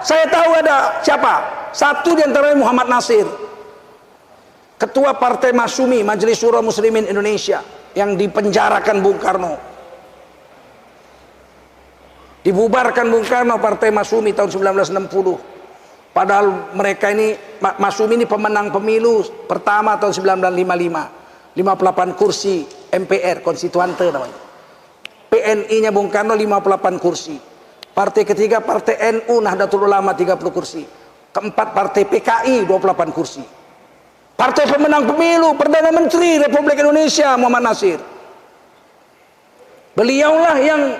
Saya tahu ada siapa? Satu di antaranya Muhammad Nasir, Ketua Partai Masyumi, Majelis Syuro Muslimin Indonesia, yang dipenjarakan Bung Karno. Dibubarkan Bung Karno Partai Masyumi tahun 1960. Padahal mereka ini, Masyumi ini pemenang pemilu pertama tahun 1955. 58 kursi MPR, konstituante namanya. PNI-nya Bung Karno 58 kursi. Partai ketiga Partai NU Nahdlatul Ulama 30 kursi. Keempat Partai PKI 28 kursi. Partai pemenang pemilu Perdana Menteri Republik Indonesia Muhammad Nasir. Beliaulah yang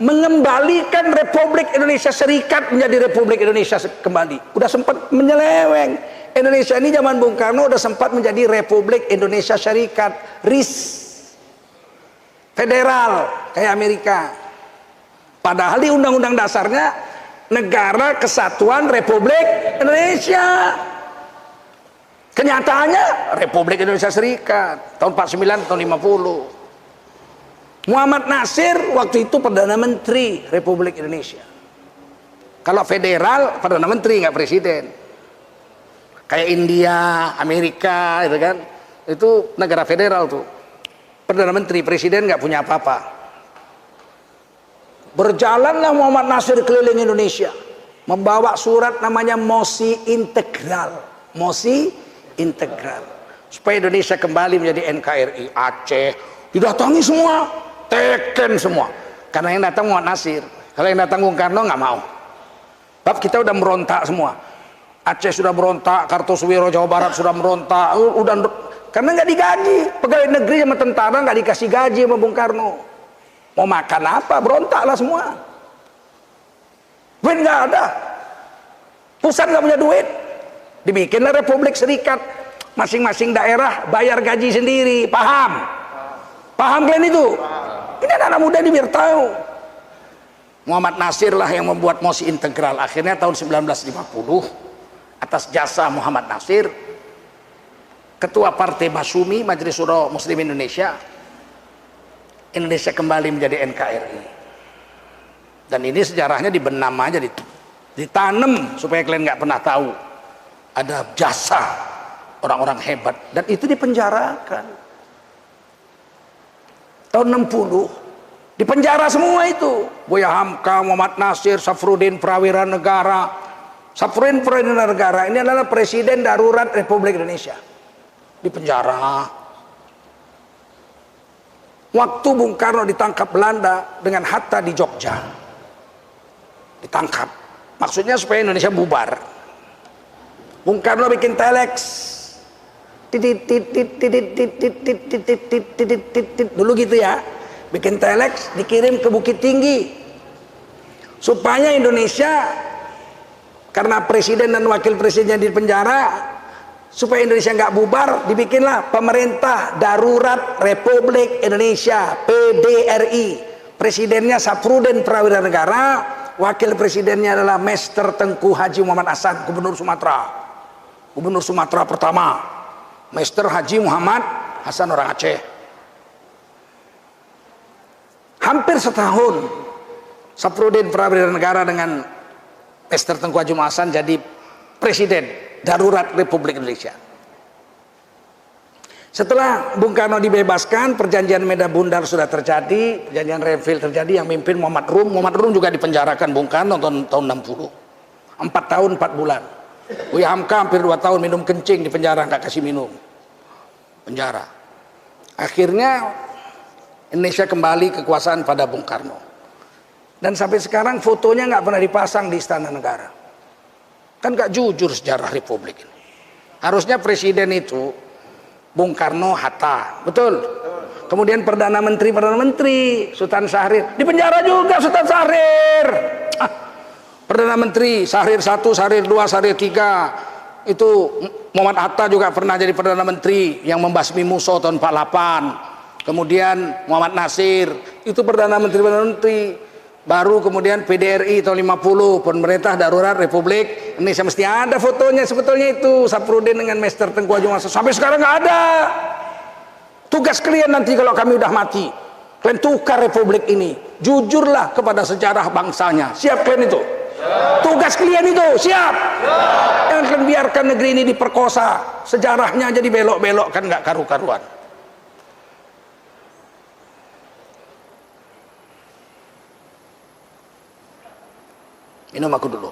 mengembalikan Republik Indonesia Serikat menjadi Republik Indonesia kembali. Udah sempat menyeleweng. Indonesia ini zaman Bung Karno udah sempat menjadi Republik Indonesia Serikat, RIS, federal kayak Amerika. Padahal di Undang-Undang Dasarnya Negara Kesatuan Republik Indonesia. Kenyataannya Republik Indonesia Serikat tahun 49 tahun 50. Muhammad Nasir waktu itu Perdana Menteri Republik Indonesia. Kalau federal Perdana Menteri, nggak presiden. Kayak India, Amerika, itu kan, itu negara federal tuh. Perdana Menteri, presiden nggak punya apa-apa. Berjalanlah Muhammad Nasir keliling Indonesia, membawa surat namanya mosi integral, mosi integral, supaya Indonesia kembali menjadi NKRI. Aceh didatangi semua, teken semua, karena yang datang Muhammad Nasir. Kalau yang datang Bung Karno nggak mau. Bab kita udah merontak semua. Aceh sudah merontak, Kartosuwiro Jawa Barat sudah merontak, karena nggak digaji, pegawai negeri sama tentara nggak dikasih gaji sama Bung Karno. Mau makan apa? Berontaklah semua. Duit nggak ada, pusat nggak punya duit, dibikinlah Republik Serikat. Masing-masing daerah bayar gaji sendiri. Paham? Paham kalian itu? Ini anak-anak muda ini biar tahu. Muhammad Nasir lah yang membuat mosi integral. Akhirnya tahun 1950 atas jasa Muhammad Nasir, Ketua Partai Masyumi, Majelis Syuro Muslim Indonesia, Indonesia kembali menjadi NKRI. Dan ini sejarahnya dibenam aja, ditanam supaya kalian nggak pernah tahu ada jasa orang-orang hebat, dan itu dipenjarakan tahun 60, dipenjara semua itu. Buya Hamka, Muhammad Nasir, Safruddin Prawira Negara. Safruddin Prawira Negara ini adalah Presiden Darurat Republik Indonesia, dipenjara. Waktu Bung Karno ditangkap Belanda dengan Hatta di Jogja, ditangkap, maksudnya supaya Indonesia bubar. Bung Karno bikin telex, dulu gitu ya, bikin telex, dikirim ke Bukit Tinggi supaya Indonesia, karena presiden dan wakil presidennya di penjara, supaya Indonesia nggak bubar, dibikinlah Pemerintah Darurat Republik Indonesia, PDRI. Presidennya Safruddin Prawira Negara, wakil presidennya adalah Master Tengku Haji Muhammad Hasan, Gubernur Sumatera pertama, Master Haji Muhammad Hasan orang Aceh. Hampir setahun Safruddin Prawira Negara dengan Master Tengku Haji Muhammad Hasan jadi Presiden Darurat Republik Indonesia. Setelah Bung Karno dibebaskan, perjanjian Medan Bundar sudah terjadi, perjanjian Renville terjadi, yang mimpin Muhammad Rum. Muhammad Rum juga dipenjarakan Bung Karno tahun 60, 4 tahun 4 bulan. Buya Hamka hampir 2 tahun minum kencing di penjara, nggak kasih minum, penjara. Akhirnya Indonesia kembali kekuasaan pada Bung Karno, dan sampai sekarang fotonya nggak pernah dipasang di Istana Negara. Kan gak jujur sejarah Republik ini. Harusnya presiden itu Bung Karno, Hatta, betul. Kemudian Perdana Menteri Sultan Syahrir, di penjara juga Sultan Syahrir. Perdana Menteri Syahrir 1, Syahrir 2, Syahrir 3. Itu Muhammad Hatta juga pernah jadi Perdana Menteri yang membasmi Musso tahun 48. Kemudian Muhammad Nasir itu Perdana Menteri. Baru kemudian PDRI tahun 50, Pemerintah Darurat Republik Indonesia. Mesti ada fotonya sebetulnya itu, Safruddin dengan Master Tengku Haji Muhammad. Sampai sekarang nggak ada. Tugas kalian nanti kalau kami udah mati, kalian tukar Republik ini. Jujurlah kepada sejarah bangsanya. Siap kalian itu? Tugas tugas kalian itu, siap? Jangan kalian biarkan negeri ini diperkosa, sejarahnya jadi belok-belok kan nggak karu-karuan. Minum aku dulu.